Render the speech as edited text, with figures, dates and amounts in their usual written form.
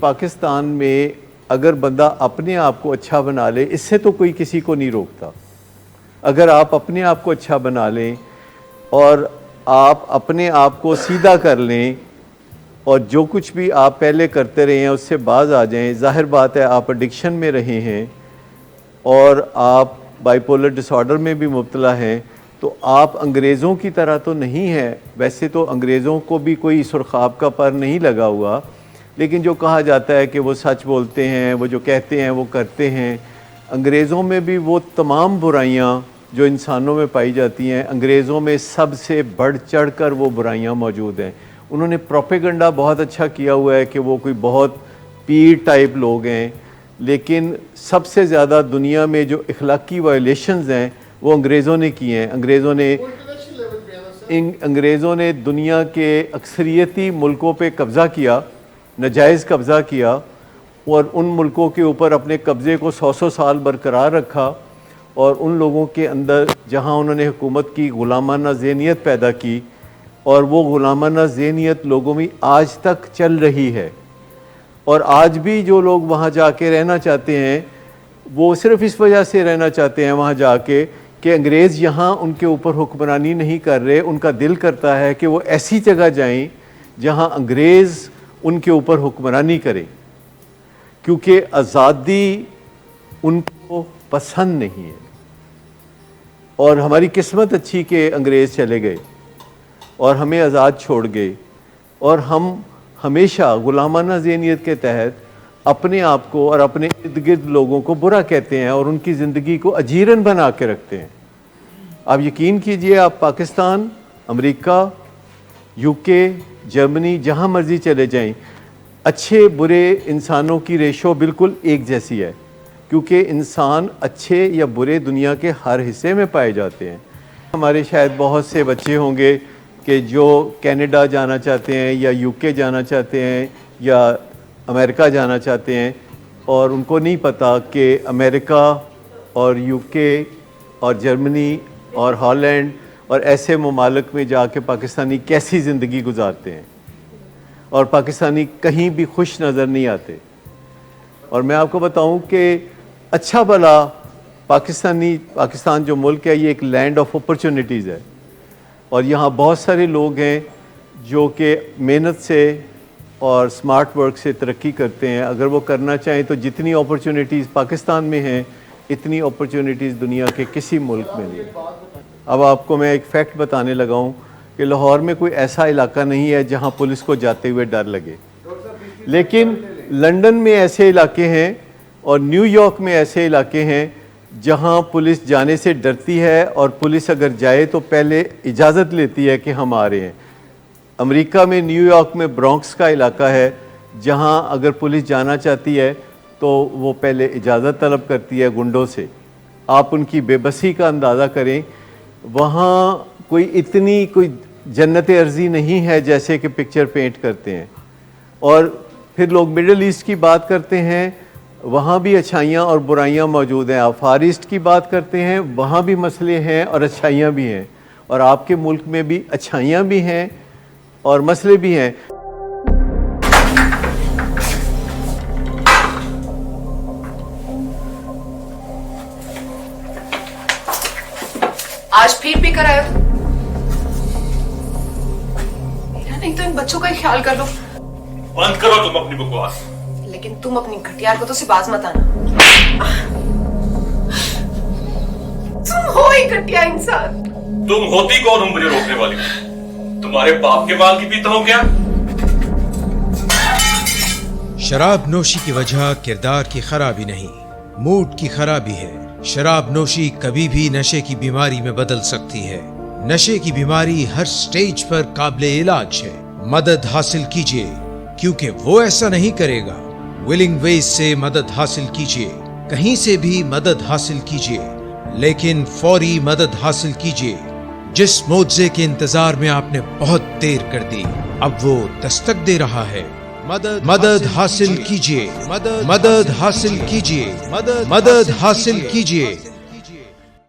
پاکستان میں اگر بندہ اپنے آپ کو اچھا بنا لے، اس سے تو کوئی کسی کو نہیں روکتا. اگر آپ اپنے آپ کو اچھا بنا لیں اور آپ اپنے آپ کو سیدھا کر لیں اور جو کچھ بھی آپ پہلے کرتے رہے ہیں اس سے باز آ جائیں. ظاہر بات ہے آپ ایڈکشن میں رہے ہیں اور آپ بائی پولر ڈس آرڈر میں بھی مبتلا ہیں، تو آپ انگریزوں کی طرح تو نہیں ہے. ویسے تو انگریزوں کو بھی کوئی سرخاب کا پر نہیں لگا ہوا، لیکن جو کہا جاتا ہے کہ وہ سچ بولتے ہیں، وہ جو کہتے ہیں وہ کرتے ہیں. انگریزوں میں بھی وہ تمام برائیاں جو انسانوں میں پائی جاتی ہیں، انگریزوں میں سب سے بڑھ چڑھ کر وہ برائیاں موجود ہیں. انہوں نے پروپیگنڈا بہت اچھا کیا ہوا ہے کہ وہ کوئی بہت پیر ٹائپ لوگ ہیں، لیکن سب سے زیادہ دنیا میں جو اخلاقی وائلیشنز ہیں وہ انگریزوں نے کی ہیں. انگریزوں نے دنیا کے اکثریتی ملکوں پہ قبضہ کیا، ناجائز قبضہ کیا، اور ان ملکوں کے اوپر اپنے قبضے کو 100 سال برقرار رکھا، اور ان لوگوں کے اندر جہاں انہوں نے حکومت کی غلامانہ ذہنیت پیدا کی، اور وہ غلامانہ ذہنیت لوگوں میں آج تک چل رہی ہے. اور آج بھی جو لوگ وہاں جا کے رہنا چاہتے ہیں وہ صرف اس وجہ سے رہنا چاہتے ہیں وہاں جا کے کہ انگریز یہاں ان کے اوپر حکمرانی نہیں کر رہے. ان کا دل کرتا ہے کہ وہ ایسی جگہ جائیں جہاں انگریز ان کے اوپر حکمرانی کرے، کیونکہ آزادی ان کو پسند نہیں ہے. اور ہماری قسمت اچھی کہ انگریز چلے گئے اور ہمیں آزاد چھوڑ گئے، اور ہم ہمیشہ غلامانہ ذہنیت کے تحت اپنے آپ کو اور اپنے ارد گرد لوگوں کو برا کہتے ہیں اور ان کی زندگی کو اجیرن بنا کے رکھتے ہیں. آپ یقین کیجئے، آپ پاکستان، امریکہ، یو کے، جرمنی، جہاں مرضی چلے جائیں، اچھے برے انسانوں کی ریشو بالکل ایک جیسی ہے، کیونکہ انسان اچھے یا برے دنیا کے ہر حصے میں پائے جاتے ہیں. ہمارے شاید بہت سے بچے ہوں گے کہ جو کینیڈا جانا چاہتے ہیں یا یو کے جانا چاہتے ہیں یا امریکہ جانا چاہتے ہیں، اور ان کو نہیں پتہ کہ امریکہ اور یو کے اور جرمنی اور ہالینڈ اور ایسے ممالک میں جا کے پاکستانی کیسی زندگی گزارتے ہیں، اور پاکستانی کہیں بھی خوش نظر نہیں آتے. اور میں آپ کو بتاؤں کہ اچھا بھلا پاکستان جو ملک ہے یہ ایک لینڈ آف اپرچونٹیز ہے، اور یہاں بہت سارے لوگ ہیں جو کہ محنت سے اور سمارٹ ورک سے ترقی کرتے ہیں. اگر وہ کرنا چاہیں تو جتنی اپرچونٹیز پاکستان میں ہیں اتنی اپرچونٹیز دنیا کے کسی ملک میں نہیں. اب آپ کو میں ایک فیکٹ بتانے لگا ہوں کہ لاہور میں کوئی ایسا علاقہ نہیں ہے جہاں پولیس کو جاتے ہوئے ڈر لگے، لیکن لندن میں ایسے علاقے ہیں اور نیو یارک میں ایسے علاقے ہیں جہاں پولیس جانے سے ڈرتی ہے، اور پولیس اگر جائے تو پہلے اجازت لیتی ہے کہ ہم آ رہے ہیں. امریکہ میں نیو یارک میں برانکس کا علاقہ ہے جہاں اگر پولیس جانا چاہتی ہے تو وہ پہلے اجازت طلب کرتی ہے گنڈوں سے. آپ ان کی بے بسی کا اندازہ کریں. وہاں کوئی جنت ارضی نہیں ہے جیسے کہ پکچر پینٹ کرتے ہیں. اور پھر لوگ مڈل ایسٹ کی بات کرتے ہیں، وہاں بھی اچھائیاں اور برائیاں موجود ہیں. آپ فار ایسٹ کی بات کرتے ہیں، وہاں بھی مسئلے ہیں اور اچھائیاں بھی ہیں، اور آپ کے ملک میں بھی اچھائیاں بھی ہیں اور مسئلے بھی ہیں. آج پھر بھی کرایا تو میرا نہیں تو ان بچوں کا ہی خیال کر لو. بند کرو تم اپنی بکواس. لیکن تم اپنی گھٹیا حرکتوں سے باز مت آنا. تم ہو ہی گھٹیا انسان. تم ہوتی کون ہو مجھے روکنے والی؟ تمہارے باپ کے مال کی پیتا ہوں کیا؟ شراب نوشی کی وجہ کردار کی خرابی نہیں، موڈ کی خرابی ہے. شراب نوشی کبھی بھی نشے کی بیماری میں بدل سکتی ہے. نشے کی بیماری ہر سٹیج پر قابل علاج ہے. مدد حاصل کیجیے، کیونکہ وہ ایسا نہیں کرے گا. ولنگ ویز سے مدد حاصل کیجیے، کہیں سے بھی مدد حاصل کیجیے، لیکن فوری مدد حاصل کیجیے. جس معجزے کے انتظار میں آپ نے بہت دیر کر دی، اب وہ دستک دے رہا ہے. مدد حاصل کیجیے، مدد حاصل کیجیے، مدد حاصل کیجیے.